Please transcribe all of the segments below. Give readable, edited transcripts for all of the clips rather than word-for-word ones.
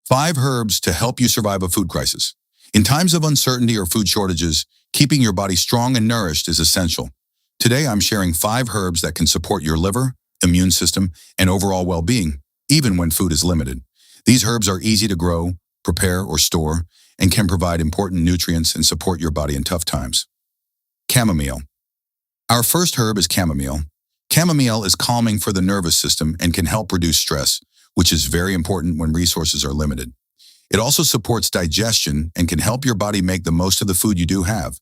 5 herbs to help you survive a food crisis. In times of uncertainty or food shortages, keeping your body strong and nourished is essential. Today, I'm sharing 5 herbs that can support your liver, immune system, and overall well-being, even when food is limited. These herbs are easy to grow, prepare, or store, and can provide important nutrients and support your body in tough times. Chamomile. Our first herb is chamomile. Chamomile is calming for the nervous system and can help reduce stress, which is very important when resources are limited. It also supports digestion and can help your body make the most of the food you do have.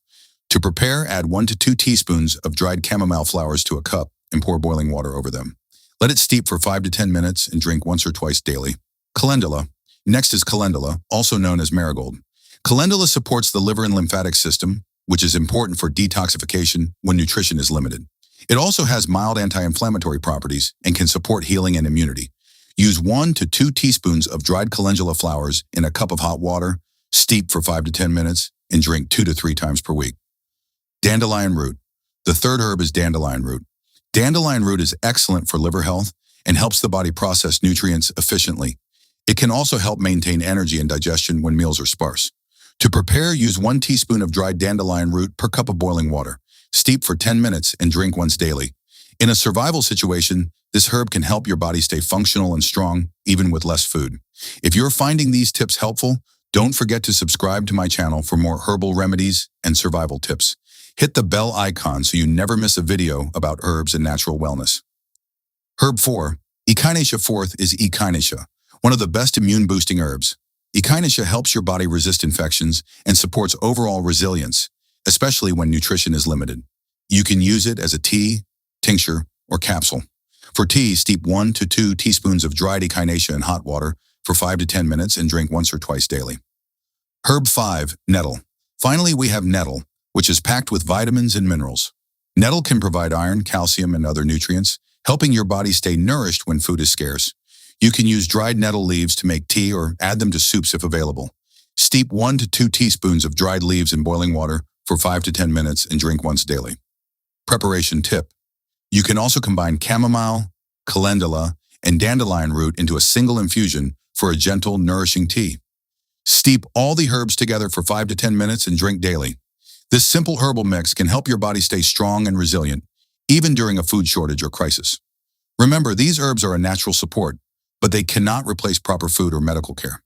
To prepare, add 1 to 2 teaspoons of dried chamomile flowers to a cup and pour boiling water over them. Let it steep for 5 to 10 minutes and drink once or twice daily. Calendula. Next is calendula, also known as marigold. Calendula supports the liver and lymphatic system, which is important for detoxification when nutrition is limited. It also has mild anti-inflammatory properties and can support healing and immunity. Use 1 to 2 teaspoons of dried calendula flowers in a cup of hot water, steep for 5 to 10 minutes, and drink 2 to 3 times per week. Dandelion root. The third herb is dandelion root. Dandelion root is excellent for liver health and helps the body process nutrients efficiently. It can also help maintain energy and digestion when meals are sparse. To prepare, use 1 teaspoon of dried dandelion root per cup of boiling water. Steep for 10 minutes and drink once daily. In a survival situation, this herb can help your body stay functional and strong, even with less food. If you're finding these tips helpful, don't forget to subscribe to my channel for more herbal remedies and survival tips. Hit the bell icon so you never miss a video about herbs and natural wellness. Herb 4. Echinacea. Fourth is echinacea, one of the best immune-boosting herbs. Echinacea helps your body resist infections and supports overall resilience, especially when nutrition is limited. You can use it as a tea, tincture, or capsule. For tea, steep 1 to 2 teaspoons of dried echinacea in hot water for 5 to 10 minutes and drink once or twice daily. Herb 5. Nettle. Finally, we have nettle, which is packed with vitamins and minerals. Nettle can provide iron, calcium, and other nutrients, helping your body stay nourished when food is scarce. You can use dried nettle leaves to make tea or add them to soups if available. Steep 1 to 2 teaspoons of dried leaves in boiling water for 5 to 10 minutes and drink once daily. Preparation tip. You can also combine chamomile, calendula, and dandelion root into a single infusion for a gentle, nourishing tea. Steep all the herbs together for 5 to 10 minutes and drink daily. This simple herbal mix can help your body stay strong and resilient, even during a food shortage or crisis. Remember, these herbs are a natural support, but they cannot replace proper food or medical care.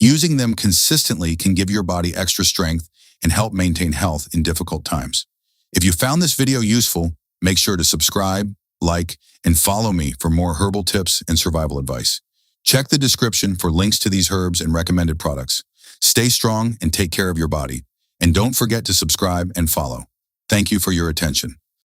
Using them consistently can give your body extra strength and help maintain health in difficult times. If you found this video useful, make sure to subscribe, like, and follow me for more herbal tips and survival advice. Check the description for links to these herbs and recommended products. Stay strong and take care of your body. And don't forget to subscribe and follow. Thank you for your attention.